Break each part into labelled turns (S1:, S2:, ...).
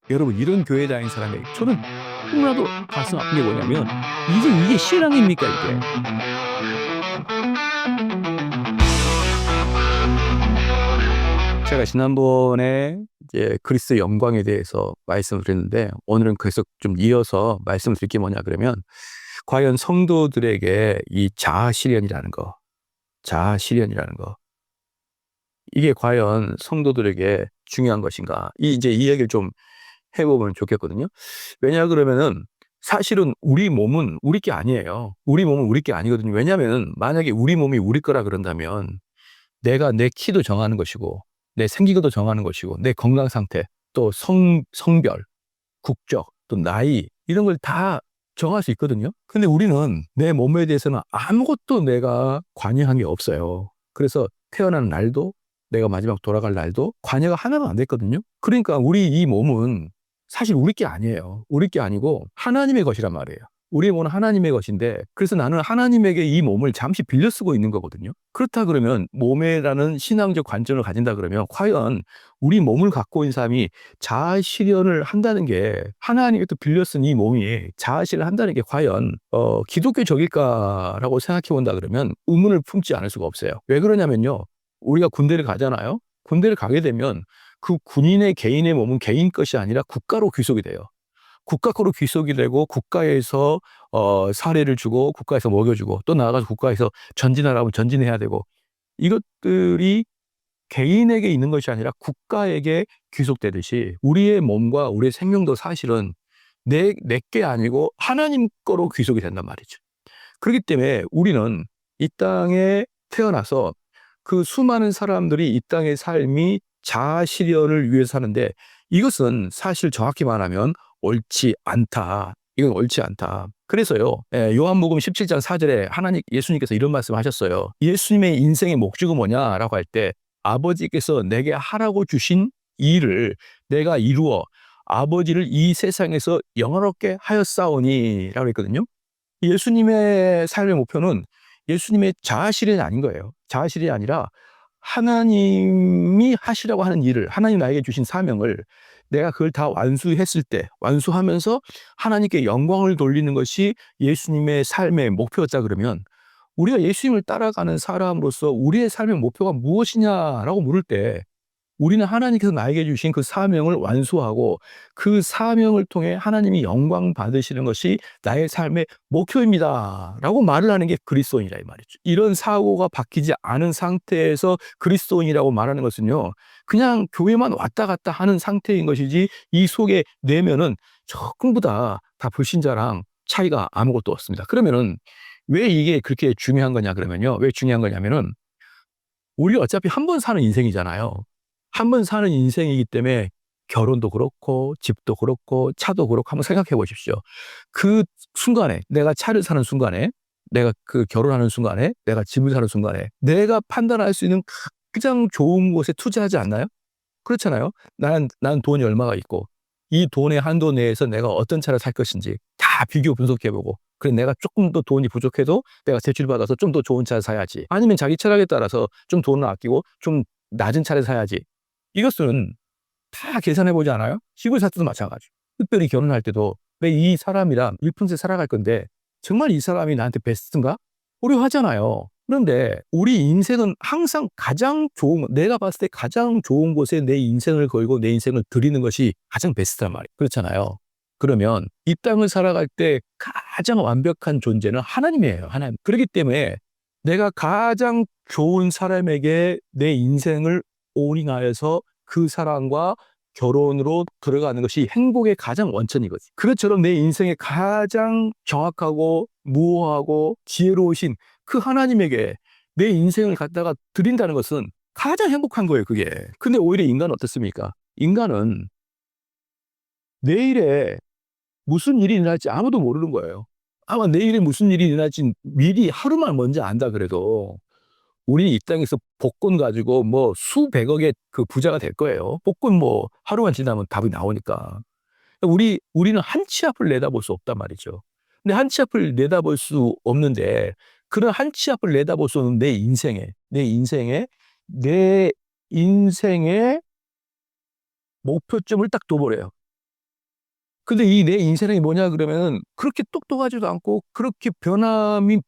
S1: 여러분 이런 교회 다니는 사람에게 저는 너무나도 가슴 아픈 게 뭐냐면 이게 신앙입니까 이게? 제가 지난번에 이제 그리스도의 영광에 대해서 말씀을 드렸는데 오늘은 계속 좀 이어서 말씀을 드릴 게 뭐냐 그러면 과연 성도들에게 이 자아 실현이라는 거, 자아 실현이라는 거 이게 과연 성도들에게 중요한 것인가? 이제 이 얘기를 좀 해 보면 좋겠거든요. 왜냐 그러면은 사실은 우리 몸은 우리 게 아니에요. 우리 몸은 우리 게 아니거든요. 왜냐하면은 만약에 우리 몸이 우리 거라 그런다면 내가 내 키도 정하는 것이고 내 생기도 정하는 것이고 내 건강 상태 또 성별, 국적 또 나이 이런 걸 다 정할 수 있거든요. 근데 우리는 내 몸에 대해서는 아무것도 내가 관여한 게 없어요. 그래서 태어난 날도 내가 마지막 돌아갈 날도 관여가 하나도 안 됐거든요. 그러니까 우리 이 몸은 사실 우리 게 아니에요. 우리 게 아니고 하나님의 것이란 말이에요. 우리의 몸은 하나님의 것인데 그래서 나는 하나님에게 이 몸을 잠시 빌려 쓰고 있는 거거든요. 그렇다 그러면 몸에라는 신앙적 관점을 가진다 그러면 과연 우리 몸을 갖고 있는 사람이 자아 실현을 한다는 게 하나님께 또 빌려 쓴 이 몸이 자아 실현을 한다는 게 과연 기독교적일까라고 생각해 본다 그러면 의문을 품지 않을 수가 없어요. 왜 그러냐면요. 우리가 군대를 가잖아요. 군대를 가게 되면 그 군인의 개인의 몸은 개인 것이 아니라 국가로 귀속이 돼요. 국가 거로 귀속이 되고 국가에서 사례를 주고 국가에서 먹여주고 또 나아가서 국가에서 전진하라면 전진해야 되고 이것들이 개인에게 있는 것이 아니라 국가에게 귀속되듯이 우리의 몸과 우리의 생명도 사실은 내 게 아니고 하나님 거로 귀속이 된단 말이죠. 그렇기 때문에 우리는 이 땅에 태어나서 그 수많은 사람들이 이 땅의 삶이 자아 실현을 위해서 사는데 이것은 사실 정확히 말하면 옳지 않다. 이건 옳지 않다. 그래서요. 요한복음 17장 4절에 예수님께서 이런 말씀을 하셨어요. 예수님의 인생의 목적은 뭐냐라고 할 때 아버지께서 내게 하라고 주신 일을 내가 이루어 아버지를 이 세상에서 영화롭게 하였사오니라고 했거든요. 예수님의 삶의 목표는 예수님의 자아 실현이 아닌 거예요. 자아 실현이 아니라 하나님이 하시라고 하는 일을 하나님 나에게 주신 사명을 내가 그걸 다 완수했을 때 완수하면서 하나님께 영광을 돌리는 것이 예수님의 삶의 목표였다 그러면 우리가 예수님을 따라가는 사람으로서 우리의 삶의 목표가 무엇이냐라고 물을 때 우리는 하나님께서 나에게 주신 그 사명을 완수하고 그 사명을 통해 하나님이 영광 받으시는 것이 나의 삶의 목표입니다라고 말을 하는 게 그리스도인이라 이 말이죠. 이런 사고가 바뀌지 않은 상태에서 그리스도인이라고 말하는 것은요. 그냥 교회만 왔다 갔다 하는 상태인 것이지 이 속에 내면은 전부 다 불신자랑 차이가 아무것도 없습니다. 그러면은 왜 이게 그렇게 중요한 거냐 그러면요. 왜 중요한 거냐면은 우리 어차피 한 번 사는 인생이잖아요. 한 번 사는 인생이기 때문에 결혼도 그렇고 집도 그렇고 차도 그렇고 한번 생각해 보십시오. 그 순간에 내가 차를 사는 순간에 내가 그 결혼하는 순간에 내가 집을 사는 순간에 내가 판단할 수 있는 가장 좋은 곳에 투자하지 않나요? 그렇잖아요. 나는 돈이 얼마가 있고 이 돈의 한도 내에서 내가 어떤 차를 살 것인지 다 비교 분석해 보고 그래 내가 조금 더 돈이 부족해도 내가 대출받아서 좀 더 좋은 차를 사야지. 아니면 자기 철학에 따라서 좀 돈을 아끼고 좀 낮은 차를 사야지. 이것은 다 계산해 보지 않아요? 집을 살 때도 마찬가지. 특별히 결혼할 때도 왜 이 사람이랑 일평생 살아갈 건데 정말 이 사람이 나한테 베스트인가? 고려하잖아요. 그런데 우리 인생은 항상 가장 좋은 내가 봤을 때 가장 좋은 곳에 내 인생을 걸고 내 인생을 드리는 것이 가장 베스트란 말이에요. 그렇잖아요. 그러면 이 땅을 살아갈 때 가장 완벽한 존재는 하나님이에요. 하나님. 그렇기 때문에 내가 가장 좋은 사람에게 내 인생을 올인하여서 그 사람과 결혼으로 들어가는 것이 행복의 가장 원천이거지. 그것처럼 내 인생에 가장 정확하고 무호하고 지혜로우신 그 하나님에게 내 인생을 갖다가 드린다는 것은 가장 행복한 거예요, 그게. 근데 오히려 인간은 어떻습니까? 인간은 내일에 무슨 일이 일어날지 아무도 모르는 거예요. 아마 내일에 무슨 일이 일어날지 미리 하루만 먼저 안다 그래도 우리 이 땅에서 복권 가지고 뭐 수백억의 그 부자가 될 거예요. 복권 뭐 하루만 지나면 답이 나오니까. 우리는 한 치 앞을 내다볼 수 없단 말이죠. 근데 한 치 앞을 내다볼 수 없는데 그런 한 치 앞을 내다볼 수 없는 내 인생의 목표점을 딱 둬버려요. 근데 이 내 인생이 뭐냐 그러면은 그렇게 똑똑하지도 않고 그렇게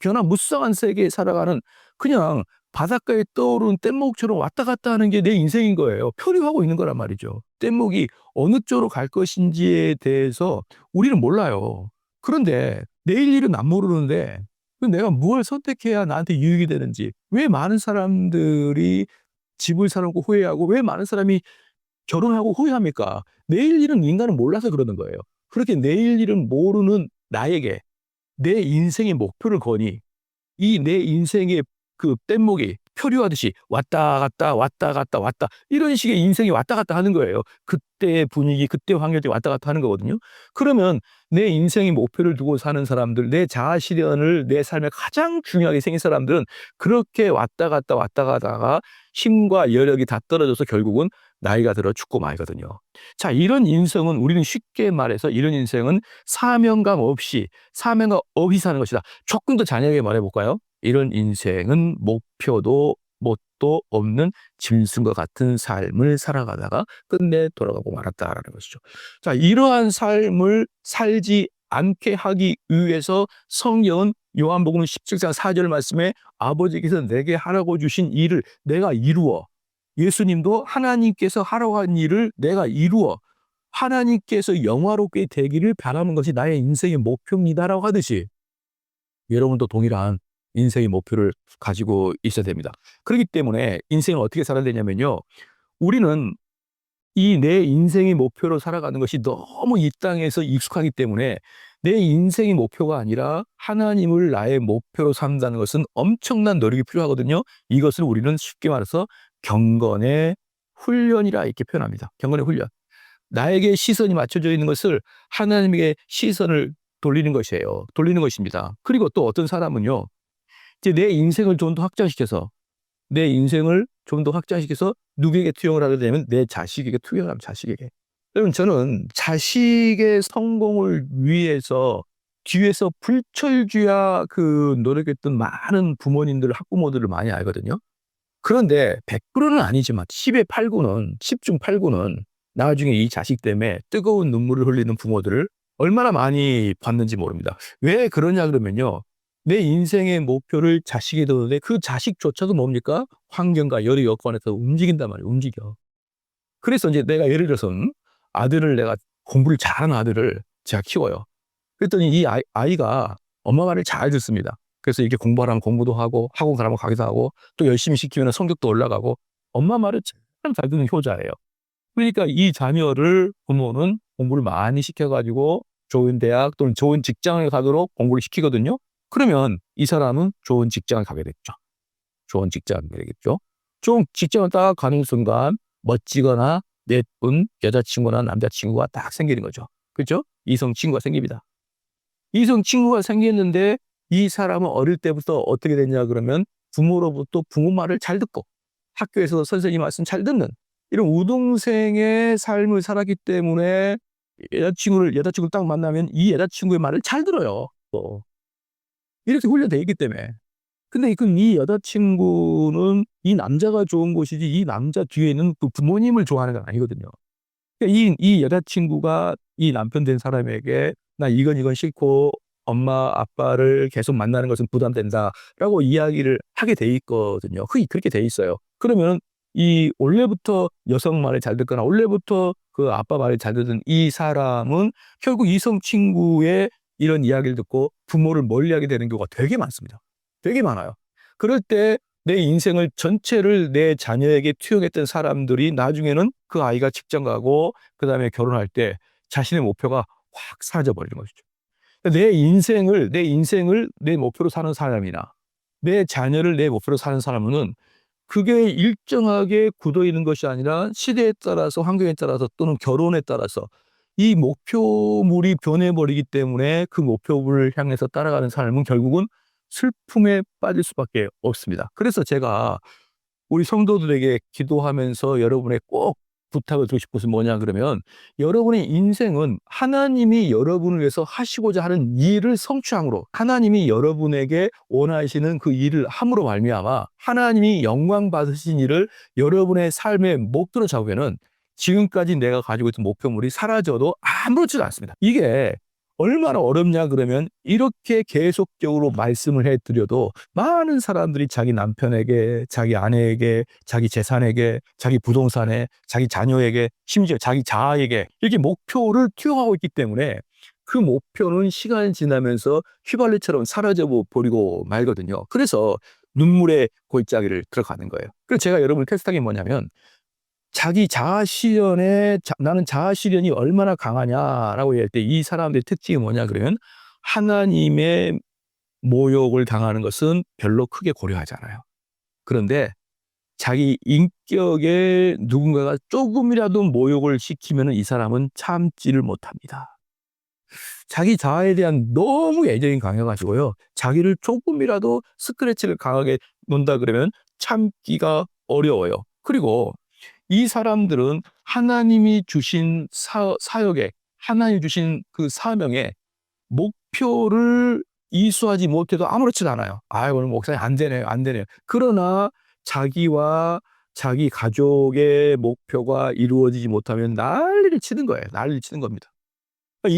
S1: 변화무쌍한 세계에 살아가는 그냥 바닷가에 떠오르는 뗏목처럼 왔다 갔다 하는 게 내 인생인 거예요. 표류하고 있는 거란 말이죠. 뗏목이 어느 쪽으로 갈 것인지에 대해서 우리는 몰라요. 그런데 내일 일은 안 모르는데 내가 무엇을 선택해야 나한테 유익이 되는지, 왜 많은 사람들이 집을 사놓고 후회하고 왜 많은 사람이 결혼하고 후회합니까? 내일 일은 인간은 몰라서 그러는 거예요. 그렇게 내일 일은 모르는 나에게 내 인생의 목표를 거니 이 내 인생의 그 뗏목이 표류하듯이 왔다 갔다 왔다 갔다 왔다 이런 식의 인생이 왔다 갔다 하는 거예요. 그때의 분위기, 그때 환경이 왔다 갔다 하는 거거든요. 그러면 내 인생의 목표를 두고 사는 사람들, 내 자아 실현을 내 삶에 가장 중요하게 생긴 사람들은 그렇게 왔다 갔다 왔다 가다가 힘과 여력이 다 떨어져서 결국은 나이가 들어 죽고 마거든요. 자, 이런 인생은 우리는 쉽게 말해서 이런 인생은 사명감 없이 사는 것이다. 조금 더 잔인하게 말해볼까요? 이런 인생은 목표도 뭣도 없는 짐승과 같은 삶을 살아가다가 끝내 돌아가고 말았다라는 것이죠. 자, 이러한 삶을 살지 않게 하기 위해서 성경은 요한복음 17장 4절 말씀에 아버지께서 내게 하라고 주신 일을 내가 이루어, 예수님도 하나님께서 하라고 한 일을 내가 이루어 하나님께서 영화롭게 되기를 바라는 것이 나의 인생의 목표입니다라고 하듯이 여러분도 동일한 인생의 목표를 가지고 있어야 됩니다. 그렇기 때문에 인생을 어떻게 살아야 되냐면요. 우리는 이 내 인생의 목표로 살아가는 것이 너무 이 땅에서 익숙하기 때문에 내 인생의 목표가 아니라 하나님을 나의 목표로 삼다는 것은 엄청난 노력이 필요하거든요. 이것을 우리는 쉽게 말해서 경건의 훈련이라 이렇게 표현합니다. 경건의 훈련. 나에게 시선이 맞춰져 있는 것을 하나님에게 시선을 돌리는 것이에요. 돌리는 것입니다. 그리고 또 어떤 사람은요. 이제 내 인생을 좀 더 확장시켜서 누구에게 투영을 하게 되면 내 자식에게 투영을 하면 자식에게. 여러분 저는 자식의 성공을 위해서 뒤에서 불철주야 노력했던 많은 부모님들, 학부모들을 많이 알거든요. 그런데 100%는 아니지만 10의 8구는 10중 8구는 나중에 이 자식 때문에 뜨거운 눈물을 흘리는 부모들을 얼마나 많이 봤는지 모릅니다. 왜 그러냐 그러면요. 내 인생의 목표를 자식에 두는데 그 자식조차도 뭡니까? 환경과 여러 여건에서 움직인단 말이에요. 움직여. 그래서 이제 내가 예를 들어서 내가 공부를 잘하는 아들을 제가 키워요. 그랬더니 이 아이가 엄마 말을 잘 듣습니다. 그래서 이렇게 공부하라면 공부도 하고 학원 가라면 가기도 하고 또 열심히 시키면 성적도 올라가고 엄마 말을 참 잘 듣는 효자예요. 그러니까 이 자녀를 부모는 공부를 많이 시켜가지고 좋은 대학 또는 좋은 직장에 가도록 공부를 시키거든요. 그러면 이 사람은 좋은 직장을 가게 됐죠. 좋은 직장을 가게 되겠죠. 좋은 직장을 딱 가는 순간 멋지거나 예쁜 여자친구나 남자친구가 딱 생기는 거죠. 그렇죠? 이성 친구가 생깁니다. 이성 친구가 생겼는데 이 사람은 어릴 때부터 어떻게 됐냐 그러면 부모로부터 부모 말을 잘 듣고 학교에서 선생님 말씀 잘 듣는 이런 우동생의 삶을 살았기 때문에 여자친구를 딱 만나면 이 여자친구의 말을 잘 들어요. 또 이렇게 훈련되어 있기 때문에. 근데 이 여자친구는 이 남자가 좋은 것이지 이 남자 뒤에는 그 부모님을 좋아하는 건 아니거든요. 그러니까 이 여자친구가 이 남편 된 사람에게 나 이건 싫고 엄마 아빠를 계속 만나는 것은 부담된다라고 이야기를 하게 돼 있거든요. 흔히 그렇게 돼 있어요. 그러면 이 원래부터 여성 말을 잘 듣거나 원래부터 그 아빠 말을 잘 듣는 이 사람은 결국 이성 친구의 이런 이야기를 듣고 부모를 멀리하게 되는 경우가 되게 많습니다. 되게 많아요. 그럴 때 내 인생을 전체를 내 자녀에게 투영했던 사람들이 나중에는 그 아이가 직장 가고 그다음에 결혼할 때 자신의 목표가 확 사라져 버리는 것이죠. 내 인생을 내 목표로 사는 사람이나 내 자녀를 내 목표로 사는 사람은 그게 일정하게 굳어 있는 것이 아니라 시대에 따라서 환경에 따라서 또는 결혼에 따라서 이 목표물이 변해버리기 때문에 그 목표물을 향해서 따라가는 삶은 결국은 슬픔에 빠질 수밖에 없습니다. 그래서 제가 우리 성도들에게 기도하면서 여러분의 꼭 부탁을 드리고 싶은 것은 뭐냐 그러면 여러분의 인생은 하나님이 여러분을 위해서 하시고자 하는 일을 성취함으로 하나님이 여러분에게 원하시는 그 일을 함으로 말미암아 하나님이 영광 받으신 일을 여러분의 삶의 목표로 잡으면은 지금까지 내가 가지고 있던 목표물이 사라져도 아무렇지도 않습니다. 이게 얼마나 어렵냐 그러면 이렇게 계속적으로 말씀을 해드려도 많은 사람들이 자기 남편에게, 자기 아내에게, 자기 재산에게, 자기 부동산에, 자기 자녀에게, 심지어 자기 자아에게 이렇게 목표를 투영하고 있기 때문에 그 목표는 시간이 지나면서 휘발유처럼 사라져 버리고 말거든요. 그래서 눈물의 골짜기를 들어가는 거예요. 그래서 제가 여러분을 테스트한 게 뭐냐면 자기 자아 실현에 나는 자아 실현이 얼마나 강하냐라고 할 때 이 사람들의 특징이 뭐냐 그러면 하나님의 모욕을 당하는 것은 별로 크게 고려하지 않아요. 그런데 자기 인격에 누군가가 조금이라도 모욕을 시키면 이 사람은 참지를 못합니다. 자기 자아에 대한 너무 애정이 강해가지고요. 자기를 조금이라도 스크래치를 강하게 놓는다 그러면 참기가 어려워요. 그리고 이 사람들은 하나님이 주신 사역에, 하나님이 주신 그 사명에 목표를 이수하지 못해도 아무렇지도 않아요. 오늘 목사님 안 되네요. 안 되네요. 그러나 자기와 자기 가족의 목표가 이루어지지 못하면 난리를 치는 거예요. 난리를 치는 겁니다.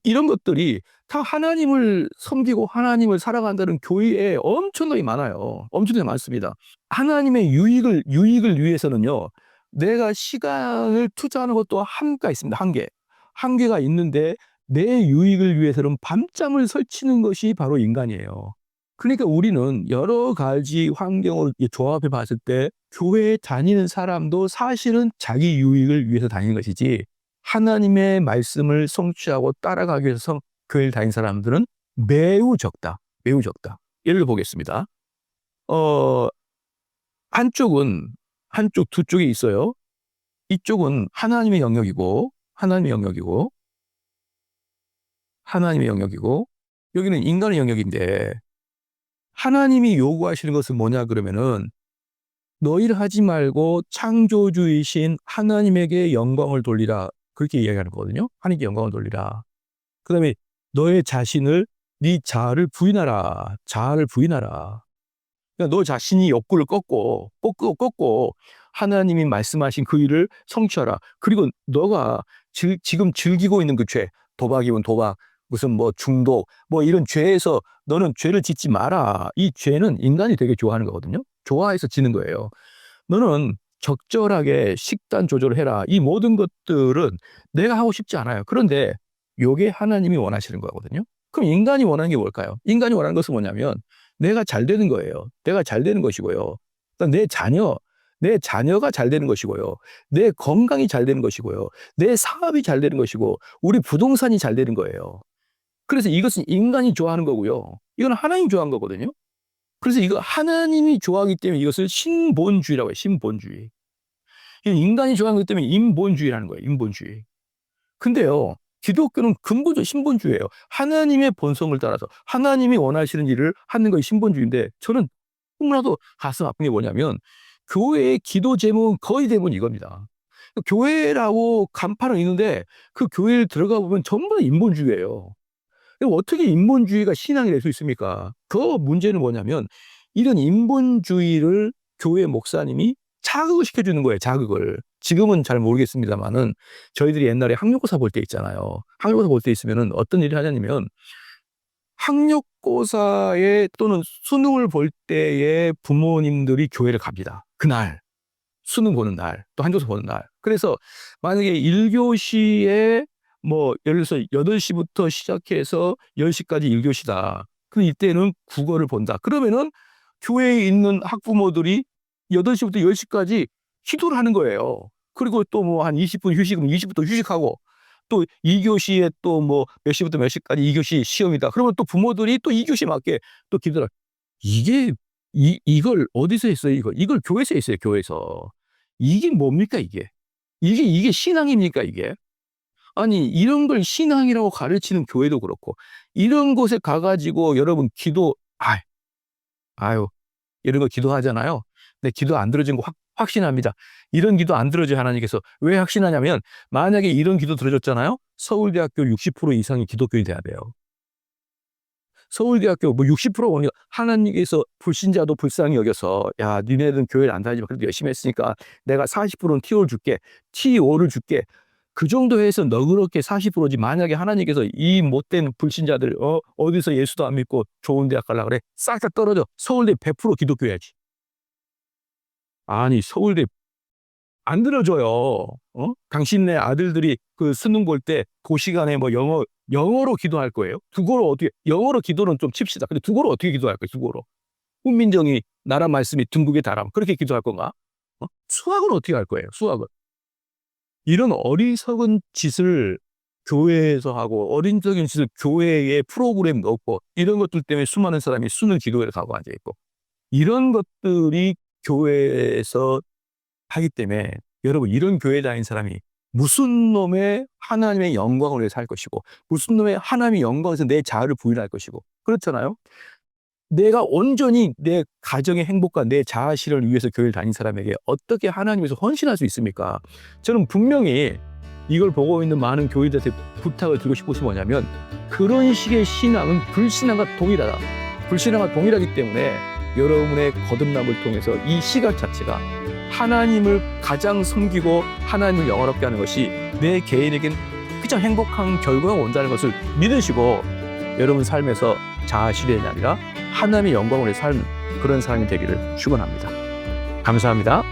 S1: 이런 것들이 다 하나님을 섬기고 하나님을 살아간다는 교회에 엄청나게 많아요. 엄청나게 많습니다. 하나님의 유익을 위해서는요, 내가 시간을 투자하는 것도 한계가 있습니다. 한계가 있는데 내 유익을 위해서는 밤잠을 설치는 것이 바로 인간이에요. 그러니까 우리는 여러 가지 환경을 조합해 봤을 때 교회에 다니는 사람도 사실은 자기 유익을 위해서 다니는 것이지 하나님의 말씀을 성취하고 따라가기 위해서 교회를 다니는 사람들은 매우 적다. 매우 적다. 예를 들어 보겠습니다. 한쪽 두 쪽이 있어요. 이쪽은 하나님의 영역이고 여기는 인간의 영역인데 하나님이 요구하시는 것은 뭐냐 그러면은 너희를 하지 말고 창조주이신 하나님에게 영광을 돌리라. 그렇게 이야기하는 거거든요. 하나님께 영광을 돌리라. 그 다음에 너의 자신을 네 자아를 부인하라. 그러니까 너 자신이 욕구를 꺾고 하나님이 말씀하신 그 일을 성취하라. 그리고 너가 지금 즐기고 있는 그 죄, 도박이면 도박, 무슨 뭐 중독, 뭐 이런 죄에서 너는 죄를 짓지 마라. 이 죄는 인간이 되게 좋아하는 거거든요. 좋아해서 지는 거예요. 너는 적절하게 식단 조절을 해라. 이 모든 것들은 내가 하고 싶지 않아요. 그런데 이게 하나님이 원하시는 거거든요. 그럼 인간이 원하는 게 뭘까요? 인간이 원하는 것은 뭐냐면 내가 잘 되는 거예요. 내가 잘 되는 것이고요. 내 자녀가 잘 되는 것이고요. 내 건강이 잘 되는 것이고요. 내 사업이 잘 되는 것이고 우리 부동산이 잘 되는 거예요. 그래서 이것은 인간이 좋아하는 거고요. 이건 하나님이 좋아하는 거거든요. 그래서 이거 하나님이 좋아하기 때문에 이것을 신본주의라고 해요. 신본주의. 인간이 좋아하는 것 때문에 인본주의라는 거예요. 인본주의. 근데요, 기독교는 근본적으로 신본주의예요. 하나님의 본성을 따라서 하나님이 원하시는 일을 하는 것이 신본주의인데 저는 너무나도 가슴 아픈 게 뭐냐면 교회의 기도 제목은 거의 대부분 이겁니다. 교회라고 간판은 있는데 그 교회를 들어가 보면 전부 다 인본주의예요. 어떻게 인본주의가 신앙이 될 수 있습니까? 더 문제는 뭐냐면 이런 인본주의를 교회 목사님이 자극을 시켜주는 거예요. 자극을. 지금은 잘 모르겠습니다만은 저희들이 옛날에 학력고사 볼 때 있잖아요. 학력고사 볼 때 있으면은 어떤 일을 하냐면 학력고사에 또는 수능을 볼 때에 부모님들이 교회를 갑니다. 그날 수능 보는 날, 또 한교사 보는 날. 그래서 만약에 1교시에 뭐 예를 들어서 8시부터 시작해서 10시까지 1교시다. 그럼 이때는 국어를 본다. 그러면은 교회에 있는 학부모들이 8시부터 10시까지 기도를 하는 거예요. 그리고 또 뭐 한 20분 휴식은 20부터 휴식하고 또 2교시에 또 뭐 몇 시부터 몇 시까지 2교시 시험이다. 그러면 또 부모들이 또 2교시 맞게 또 기도를. 이걸 어디서 했어요? 이걸 교회에서 했어요. 교회에서. 이게 뭡니까 이게? 이게 신앙입니까 이게? 아니 이런 걸 신앙이라고 가르치는 교회도 그렇고 이런 곳에 가가지고 여러분 아유 이런 거 기도하잖아요. 근데 기도 안 들어진 거 확신합니다. 이런 기도 안 들어져 하나님께서. 왜 확신하냐면 만약에 이런 기도 들어졌잖아요. 서울대학교 60% 이상이 기독교인이 돼야 돼요. 서울대학교 뭐 60% 오니 하나님께서 불신자도 불쌍히 여겨서 야 니네들은 교회를 안 다니지만 그래도 열심히 했으니까 내가 40%는 TO를 줄게. TO를 줄게. 그 정도 해서 너그럽게 40%지 만약에 하나님께서 이 못된 불신자들 어디서 예수도 안 믿고 좋은 대학 가려고 그래. 싹 다 떨어져. 서울대 100% 기독교야지. 아니 서울대 안 들어줘요. 당신네 아들들이 그 수능 볼 때 그 시간에 뭐 영어로 기도할 거예요? 국어로 어떻게 영어로 기도는 좀 칩시다. 근데 국어로 어떻게 기도할 거예요? 국어로. 훈민정이 나라 말씀이 둥국에 달함. 그렇게 기도할 건가? 수학은 어떻게 할 거예요? 수학은. 이런 어리석은 짓을 교회에서 하고 어리석은 짓을 교회에 프로그램 넣고 이런 것들 때문에 수많은 사람이 수능 기도회를 가고 앉아 있고 이런 것들이 교회에서 하기 때문에 여러분 이런 교회 다닌 사람이 무슨 놈의 하나님의 영광을 위해서 살 것이고 무슨 놈의 하나님의 영광에서 내 자아를 부인할 것이고 그렇잖아요. 내가 온전히 내 가정의 행복과 내 자아 실현을 위해서 교회를 다닌 사람에게 어떻게 하나님에서 헌신할 수 있습니까? 저는 분명히 이걸 보고 있는 많은 교회들한테 부탁을 드리고 싶은 것이 뭐냐면 그런 식의 신앙은 불신앙과 동일하다. 불신앙과 동일하기 때문에 여러분의 거듭남을 통해서 이 시각 자체가 하나님을 가장 섬기고 하나님을 영화롭게 하는 것이 내 개인에겐 가장 행복한 결과가 온다는 것을 믿으시고 여러분 삶에서 자아 실현이 아니라 하나님의 영광을 위해 삶 그런 사람이 되기를 축원합니다. 감사합니다.